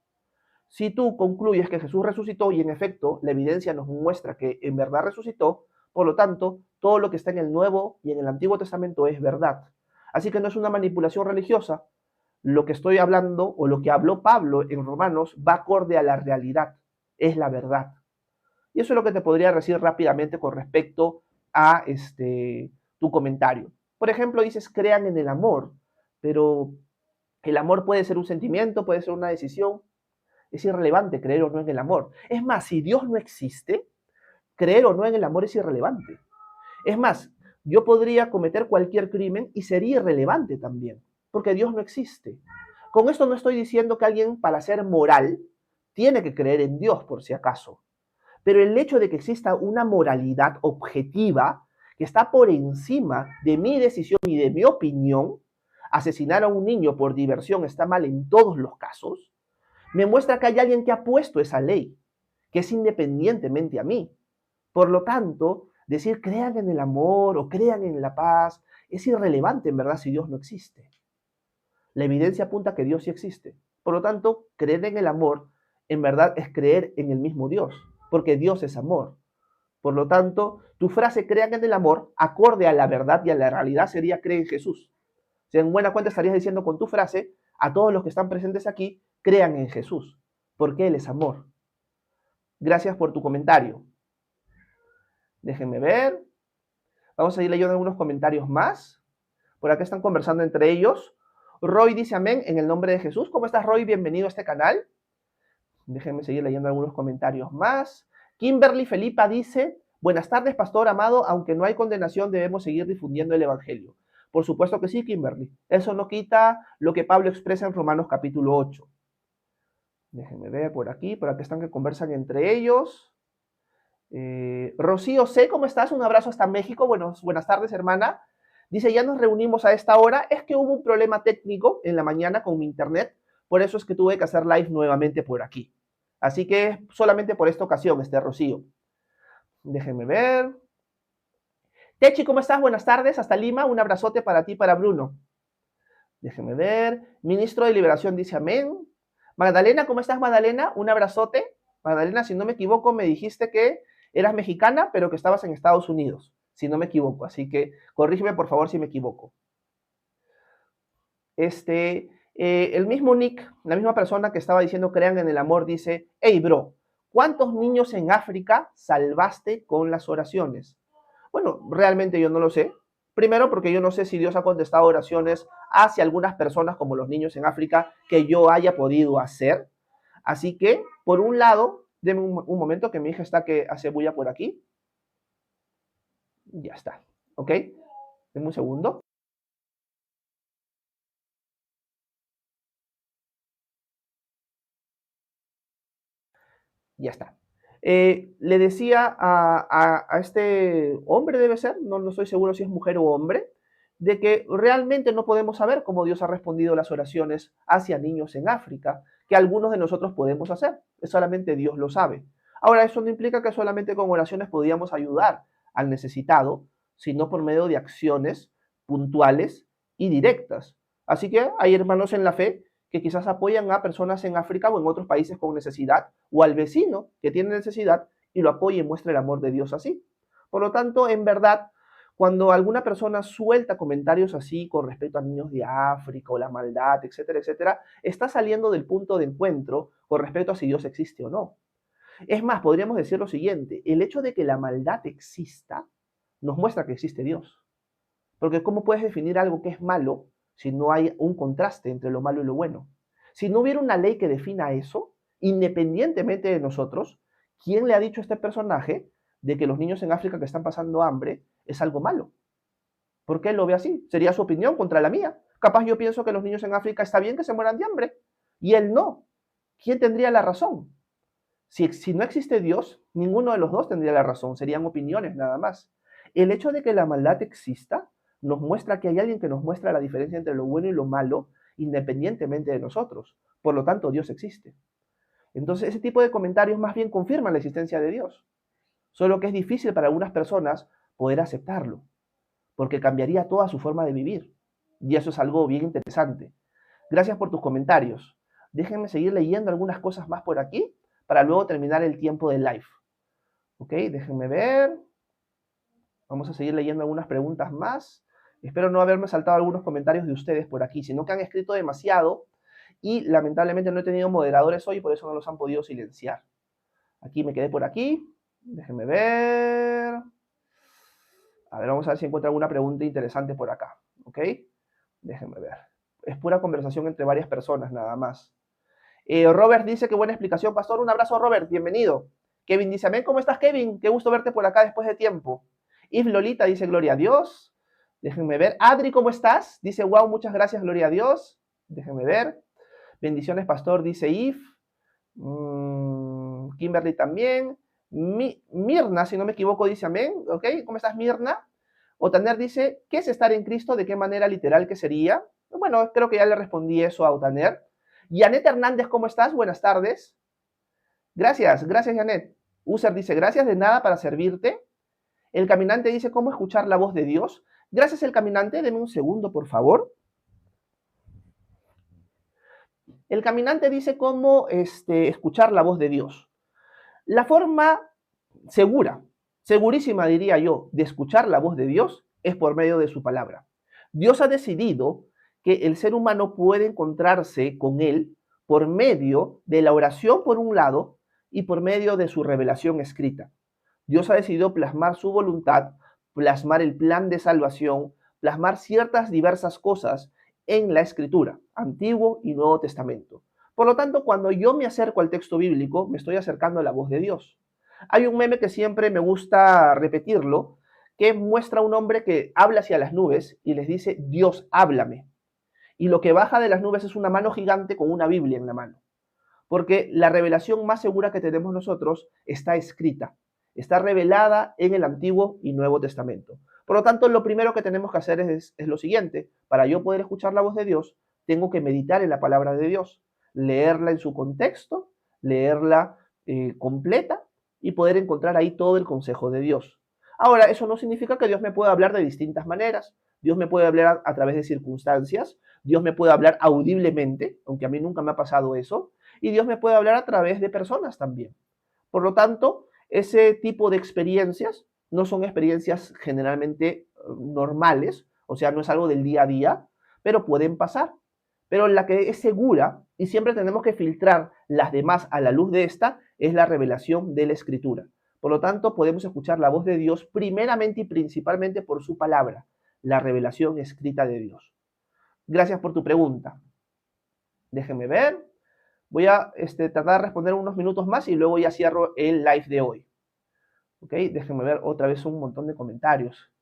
Si tú concluyes que Jesús resucitó y en efecto la evidencia nos muestra que en verdad resucitó, por lo tanto, todo lo que está en el Nuevo y en el Antiguo Testamento es verdad. Así que no es una manipulación religiosa. Lo que estoy hablando o lo que habló Pablo en Romanos va acorde a la realidad, es la verdad. Y eso es lo que te podría decir rápidamente con respecto a tu comentario. Por ejemplo, dices, crean en el amor, pero el amor puede ser un sentimiento, puede ser una decisión. Es irrelevante creer o no en el amor. Es más, si Dios no existe, creer o no en el amor es irrelevante. Es más, yo podría cometer cualquier crimen y sería irrelevante también, porque Dios no existe. Con esto no estoy diciendo que alguien, para ser moral, tiene que creer en Dios, por si acaso. Pero el hecho de que exista una moralidad objetiva que está por encima de mi decisión y de mi opinión, asesinar a un niño por diversión está mal en todos los casos, me muestra que hay alguien que ha puesto esa ley, que es independientemente a mí. Por lo tanto, decir crean en el amor o crean en la paz es irrelevante en verdad si Dios no existe. La evidencia apunta a que Dios sí existe. Por lo tanto, creer en el amor en verdad es creer en el mismo Dios, porque Dios es amor. Por lo tanto, tu frase crean en el amor, acorde a la verdad y a la realidad, sería creen en Jesús. Si en buena cuenta estarías diciendo con tu frase a todos los que están presentes aquí, crean en Jesús, porque Él es amor. Gracias por tu comentario. Déjenme ver. Vamos a ir leyendo algunos comentarios más. Por acá están conversando entre ellos. Roy dice amén en el nombre de Jesús. ¿Cómo estás, Roy? Bienvenido a este canal. Déjenme seguir leyendo algunos comentarios más. Kimberly Felipa dice, buenas tardes, pastor amado, aunque no hay condenación, debemos seguir difundiendo el evangelio. Por supuesto que sí, Kimberly. Eso no quita lo que Pablo expresa en Romanos capítulo 8. Déjenme ver por aquí están que conversan entre ellos. Rocío C, ¿cómo estás? Un abrazo hasta México. Buenas tardes, hermana. Dice, ya nos reunimos a esta hora. Es que hubo un problema técnico en la mañana con mi internet. Por eso es que tuve que hacer live nuevamente por aquí. Así que solamente por esta ocasión, Rocío. Déjenme ver. Techi, ¿cómo estás? Buenas tardes, hasta Lima. Un abrazote para ti, para Bruno. Déjenme ver. Ministro de Liberación dice amén. Magdalena, ¿cómo estás, Magdalena? Un abrazote. Magdalena, si no me equivoco, me dijiste que eras mexicana, pero que estabas en Estados Unidos, si no me equivoco. Así que corrígeme, por favor, si me equivoco. El mismo Nick, la misma persona que estaba diciendo crean en el amor, dice, hey, bro, ¿cuántos niños en África salvaste con las oraciones? Bueno, realmente yo no lo sé. Primero porque yo no sé si Dios ha contestado oraciones hacia algunas personas como los niños en África que yo haya podido hacer. Así que, por un lado, denme un momento que mi hija está que hace bulla por aquí. Ya está, ¿ok? Denme un segundo. Ya está. Le decía a este hombre, debe ser, no estoy seguro si es mujer o hombre, de que realmente no podemos saber cómo Dios ha respondido las oraciones hacia niños en África, que algunos de nosotros podemos hacer, solamente Dios lo sabe. Ahora, eso no implica que solamente con oraciones podíamos ayudar al necesitado, sino por medio de acciones puntuales y directas. Así que hay hermanos en la fe que quizás apoyan a personas en África o en otros países con necesidad, o al vecino que tiene necesidad y lo apoya y muestra el amor de Dios así. Por lo tanto, en verdad, cuando alguna persona suelta comentarios así con respecto a niños de África o la maldad, etcétera, etcétera, está saliendo del punto de encuentro con respecto a si Dios existe o no. Es más, podríamos decir lo siguiente, el hecho de que la maldad exista nos muestra que existe Dios. Porque ¿cómo puedes definir algo que es malo si no hay un contraste entre lo malo y lo bueno? Si no hubiera una ley que defina eso, independientemente de nosotros, ¿quién le ha dicho a este personaje de que los niños en África que están pasando hambre es algo malo? ¿Por qué él lo ve así? Sería su opinión contra la mía. Capaz yo pienso que los niños en África está bien que se mueran de hambre y él no. ¿Quién tendría la razón? Si no existe Dios, ninguno de los dos tendría la razón, serían opiniones nada más. El hecho de que la maldad exista nos muestra que hay alguien que nos muestra la diferencia entre lo bueno y lo malo, independientemente de nosotros. Por lo tanto, Dios existe. Entonces, ese tipo de comentarios más bien confirman la existencia de Dios. Solo que es difícil para algunas personas poder aceptarlo, porque cambiaría toda su forma de vivir. Y eso es algo bien interesante. Gracias por tus comentarios. Déjenme seguir leyendo algunas cosas más por aquí para luego terminar el tiempo del live. Ok, déjenme ver. Vamos a seguir leyendo algunas preguntas más. Espero no haberme saltado algunos comentarios de ustedes por aquí, sino que han escrito demasiado y lamentablemente no he tenido moderadores hoy y por eso no los han podido silenciar. Aquí me quedé por aquí. Déjenme ver. A ver, vamos a ver si encuentro alguna pregunta interesante por acá. ¿Ok? Déjenme ver. Es pura conversación entre varias personas nada más. Robert dice que buena explicación, pastor. Un abrazo, Robert. Bienvenido. Kevin dice, amén. ¿Cómo estás, Kevin? Qué gusto verte por acá después de tiempo. Yves Lolita dice, gloria a Dios. Déjenme ver. Adri, ¿cómo estás? Dice, wow, muchas gracias, gloria a Dios. Déjenme ver. Bendiciones, pastor, dice Yves. Kimberly también. Mirna, si no me equivoco, dice amén. ¿Ok? ¿Cómo estás, Mirna? Otaner dice, ¿qué es estar en Cristo? ¿De qué manera literal que sería? Bueno, creo que ya le respondí eso a Otaner. Janet Hernández, ¿cómo estás? Buenas tardes. Gracias, gracias, Janet. User dice, gracias de nada para servirte. El caminante dice, ¿cómo escuchar la voz de Dios? Gracias, el caminante. Deme un segundo, por favor. El caminante dice cómo escuchar la voz de Dios. La forma segura, segurísima diría yo, de escuchar la voz de Dios es por medio de su palabra. Dios ha decidido que el ser humano puede encontrarse con Él por medio de la oración por un lado y por medio de su revelación escrita. Dios ha decidido plasmar su voluntad, plasmar el plan de salvación, plasmar ciertas diversas cosas en la escritura, Antiguo y Nuevo Testamento. Por lo tanto, cuando yo me acerco al texto bíblico, me estoy acercando a la voz de Dios. Hay un meme que siempre me gusta repetirlo, que muestra a un hombre que habla hacia las nubes y les dice, Dios, háblame. Y lo que baja de las nubes es una mano gigante con una Biblia en la mano. Porque la revelación más segura que tenemos nosotros está escrita, está revelada en el Antiguo y Nuevo Testamento. Por lo tanto, lo primero que tenemos que hacer es lo siguiente. Para yo poder escuchar la voz de Dios, tengo que meditar en la palabra de Dios, leerla en su contexto, leerla completa y poder encontrar ahí todo el consejo de Dios. Ahora, eso no significa que Dios me pueda hablar de distintas maneras. Dios me puede hablar a través de circunstancias, Dios me puede hablar audiblemente, aunque a mí nunca me ha pasado eso, y Dios me puede hablar a través de personas también. Por lo tanto, ese tipo de experiencias no son experiencias generalmente normales, o sea, no es algo del día a día, pero pueden pasar. Pero la que es segura, y siempre tenemos que filtrar las demás a la luz de esta, es la revelación de la Escritura. Por lo tanto, podemos escuchar la voz de Dios primeramente y principalmente por su palabra, la revelación escrita de Dios. Gracias por tu pregunta. Déjenme ver. Voy a tratar de responder unos minutos más y luego ya cierro el live de hoy. Ok, déjenme ver otra vez un montón de comentarios.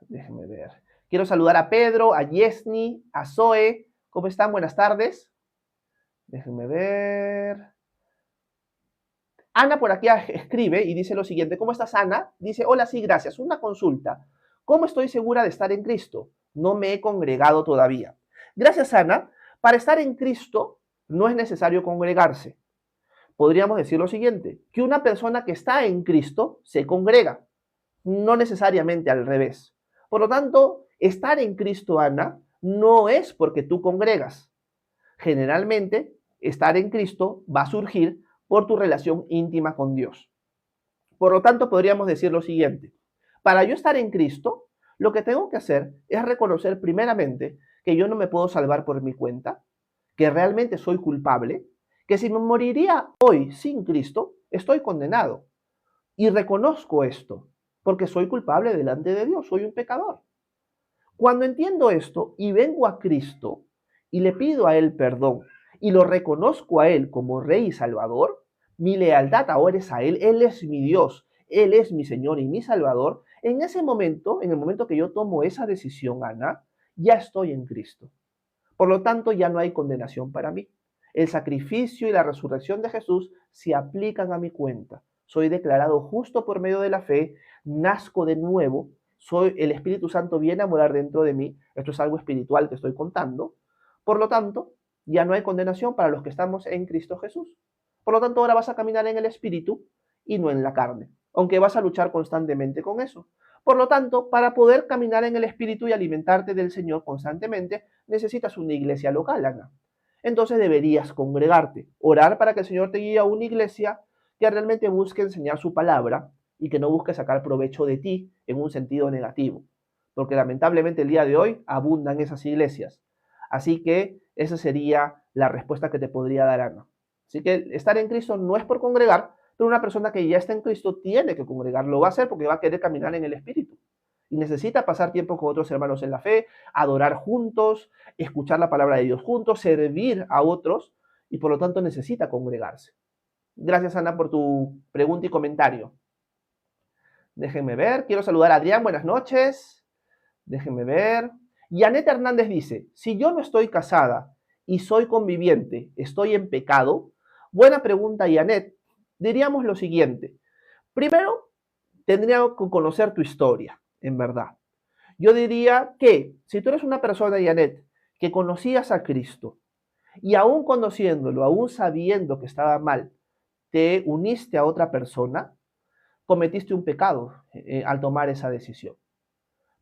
Déjenme ver. Quiero saludar a Pedro, a Yesni, a Zoe. ¿Cómo están? Buenas tardes. Déjenme ver. Ana por aquí escribe y dice lo siguiente. ¿Cómo estás, Ana? Dice, hola, sí, gracias. Una consulta. ¿Cómo estoy segura de estar en Cristo? No me he congregado todavía. Gracias, Ana. Para estar en Cristo no es necesario congregarse. Podríamos decir lo siguiente, que una persona que está en Cristo se congrega, no necesariamente al revés. Por lo tanto, estar en Cristo, Ana, no es porque tú congregas. Generalmente, estar en Cristo va a surgir por tu relación íntima con Dios. Por lo tanto, podríamos decir lo siguiente. Para yo estar en Cristo, lo que tengo que hacer es reconocer primeramente que yo no me puedo salvar por mi cuenta, que realmente soy culpable, que si me moriría hoy sin Cristo, estoy condenado. Y reconozco esto, porque soy culpable delante de Dios, soy un pecador. Cuando entiendo esto y vengo a Cristo y le pido a Él perdón y lo reconozco a Él como Rey y Salvador, mi lealtad ahora es a Él, Él es mi Dios, Él es mi Señor y mi Salvador, en ese momento, en el momento que yo tomo esa decisión, Ana, ya estoy en Cristo. Por lo tanto, ya no hay condenación para mí. El sacrificio y la resurrección de Jesús se aplican a mi cuenta. Soy declarado justo por medio de la fe, nazco de nuevo, soy el Espíritu Santo viene a morar dentro de mí. Esto es algo espiritual que estoy contando. Por lo tanto, ya no hay condenación para los que estamos en Cristo Jesús. Por lo tanto, ahora vas a caminar en el Espíritu y no en la carne, aunque vas a luchar constantemente con eso. Por lo tanto, para poder caminar en el Espíritu y alimentarte del Señor constantemente, necesitas una iglesia local, Ana. Entonces deberías congregarte, orar para que el Señor te guíe a una iglesia que realmente busque enseñar su palabra y que no busque sacar provecho de ti en un sentido negativo. Porque lamentablemente el día de hoy abundan esas iglesias. Así que esa sería la respuesta que te podría dar, Ana. Así que estar en Cristo no es por congregar, pero una persona que ya está en Cristo tiene que congregar. Lo va a hacer porque va a querer caminar en el Espíritu. Y necesita pasar tiempo con otros hermanos en la fe, adorar juntos, escuchar la palabra de Dios juntos, servir a otros, y por lo tanto necesita congregarse. Gracias, Ana, por tu pregunta y comentario. Déjenme ver. Quiero saludar a Adrián. Buenas noches. Déjenme ver. Yanet Hernández dice, si yo no estoy casada y soy conviviente, ¿estoy en pecado? Buena pregunta, Yanet. Diríamos lo siguiente. Primero, tendría que conocer tu historia, en verdad. Yo diría que si tú eres una persona, Yanet, que conocías a Cristo y aún conociéndolo, aún sabiendo que estaba mal, te uniste a otra persona, cometiste un pecado al tomar esa decisión.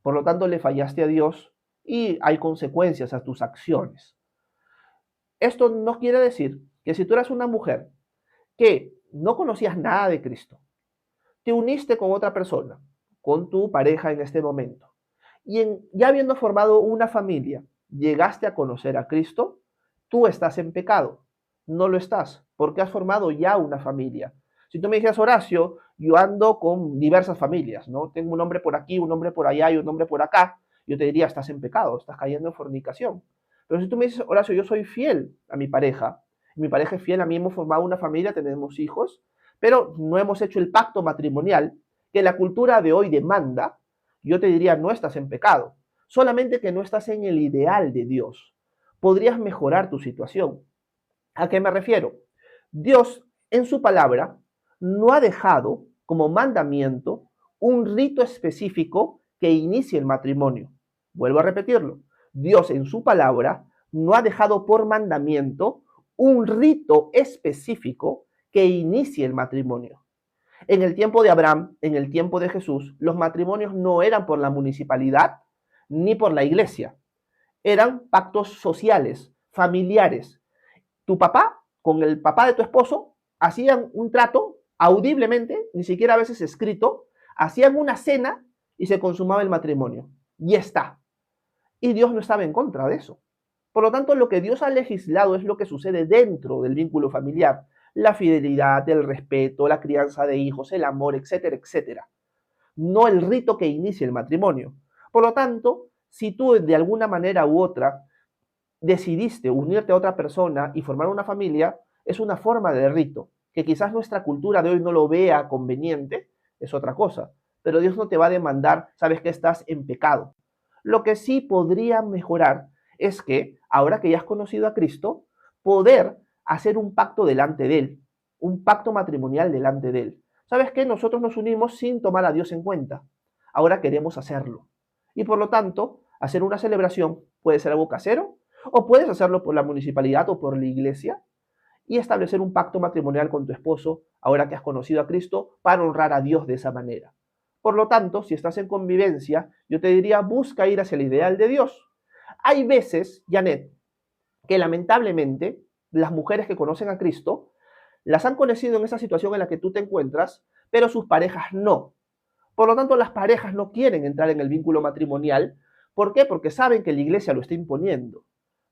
Por lo tanto, le fallaste a Dios y hay consecuencias a tus acciones. Esto no quiere decir que si tú eras una mujer que no conocías nada de Cristo, te uniste con otra persona, con tu pareja en este momento, y ya habiendo formado una familia, llegaste a conocer a Cristo, tú estás en pecado. No lo estás, porque has formado ya una familia. Si tú me dijeras, Horacio, yo ando con diversas familias, ¿no? Tengo un hombre por aquí, un hombre por allá y un hombre por acá, yo te diría, estás en pecado, estás cayendo en fornicación. Pero si tú me dices, Horacio, yo soy fiel a mi pareja es fiel a mí, hemos formado una familia, tenemos hijos, pero no hemos hecho el pacto matrimonial que la cultura de hoy demanda, yo te diría, no estás en pecado, solamente que no estás en el ideal de Dios. Podrías mejorar tu situación. ¿A qué me refiero? Dios, en su palabra, no ha dejado como mandamiento un rito específico que inicie el matrimonio. Vuelvo a repetirlo. Dios, en su palabra, no ha dejado por mandamiento un rito específico que inicie el matrimonio. En el tiempo de Abraham, en el tiempo de Jesús, los matrimonios no eran por la municipalidad ni por la iglesia. Eran pactos sociales, familiares. Tu papá con el papá de tu esposo hacían un trato audiblemente, ni siquiera a veces escrito, hacían una cena y se consumaba el matrimonio. Y está. Y Dios no estaba en contra de eso. Por lo tanto, lo que Dios ha legislado es lo que sucede dentro del vínculo familiar. La fidelidad, el respeto, la crianza de hijos, el amor, etcétera, etcétera. No el rito que inicia el matrimonio. Por lo tanto, si tú de alguna manera u otra decidiste unirte a otra persona y formar una familia, es una forma de rito, que quizás nuestra cultura de hoy no lo vea conveniente, es otra cosa, pero Dios no te va a demandar, sabes que estás en pecado. Lo que sí podría mejorar es que, ahora que ya has conocido a Cristo, poder hacer un pacto delante de Él. un pacto matrimonial delante de Él. ¿Sabes qué? Nosotros nos unimos sin tomar a Dios en cuenta. Ahora queremos hacerlo. Y por lo tanto, hacer una celebración puede ser algo casero, o puedes hacerlo por la municipalidad o por la iglesia, y establecer un pacto matrimonial con tu esposo, ahora que has conocido a Cristo, para honrar a Dios de esa manera. Por lo tanto, si estás en convivencia, yo te diría, busca ir hacia el ideal de Dios. Hay veces, Janet, que lamentablemente las mujeres que conocen a Cristo las han conocido en esa situación en la que tú te encuentras, pero sus parejas no. Por lo tanto, las parejas no quieren entrar en el vínculo matrimonial. ¿Por qué? Porque saben que la iglesia lo está imponiendo.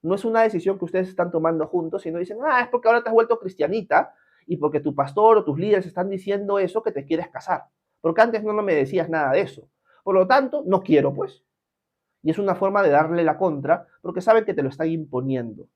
No es una decisión que ustedes están tomando juntos, sino dicen, es porque ahora te has vuelto cristianita y porque tu pastor o tus líderes están diciendo eso que te quieres casar. Porque antes no me decías nada de eso. Por lo tanto, no quiero, pues. Y es una forma de darle la contra porque saben que te lo están imponiendo.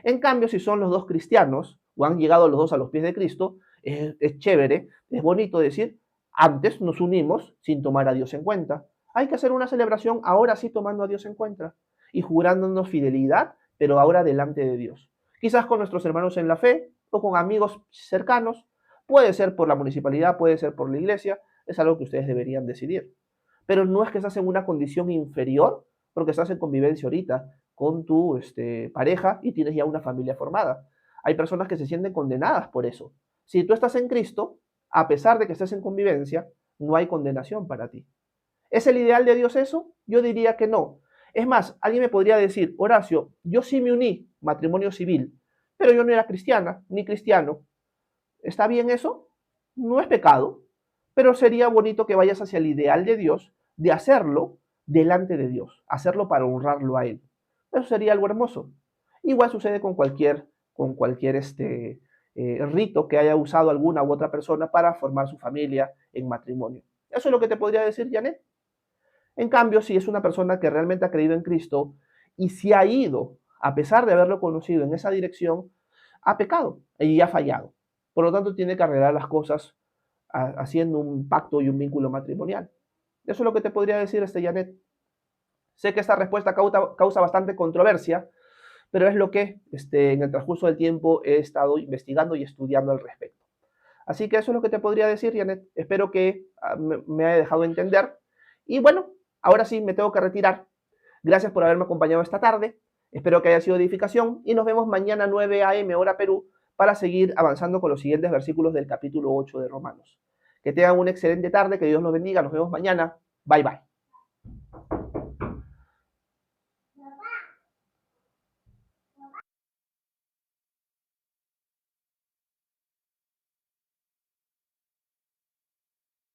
En cambio, si son los dos cristianos o han llegado los dos a los pies de Cristo, es chévere, es bonito decir, antes nos unimos sin tomar a Dios en cuenta. Hay que hacer una celebración ahora sí tomando a Dios en cuenta y jurándonos fidelidad, pero ahora delante de Dios. Quizás con nuestros hermanos en la fe o con amigos cercanos. Puede ser por la municipalidad, puede ser por la iglesia. Es algo que ustedes deberían decidir. Pero no es que estás en una condición inferior porque estás en convivencia ahorita con tu pareja y tienes ya una familia formada. Hay personas que se sienten condenadas por eso. Si tú estás en Cristo, a pesar de que estés en convivencia, no hay condenación para ti. ¿Es el ideal de Dios eso? Yo diría que no. Es más, alguien me podría decir, Horacio, yo sí me uní, matrimonio civil, pero yo no era cristiana ni cristiano. ¿Está bien eso? No es pecado, pero sería bonito que vayas hacia el ideal de Dios, de hacerlo delante de Dios, hacerlo para honrarlo a Él. Eso sería algo hermoso. Igual sucede con cualquier rito que haya usado alguna u otra persona para formar su familia en matrimonio. Eso es lo que te podría decir, Janet. En cambio, si es una persona que realmente ha creído en Cristo y si ha ido, a pesar de haberlo conocido en esa dirección, ha pecado y ha fallado. Por lo tanto, tiene que arreglar las cosas haciendo un pacto y un vínculo matrimonial. Eso es lo que te podría decir, Janet. Sé que esta respuesta causa bastante controversia, pero es lo que en el transcurso del tiempo he estado investigando y estudiando al respecto. Así que eso es lo que te podría decir, Janet. Espero que me haya dejado entender. Y bueno, ahora sí me tengo que retirar. Gracias por haberme acompañado esta tarde. Espero que haya sido de edificación y nos vemos mañana 9 a.m. hora Perú para seguir avanzando con los siguientes versículos del capítulo 8 de Romanos. Que tengan una excelente tarde, que Dios los bendiga. Nos vemos mañana. Bye bye.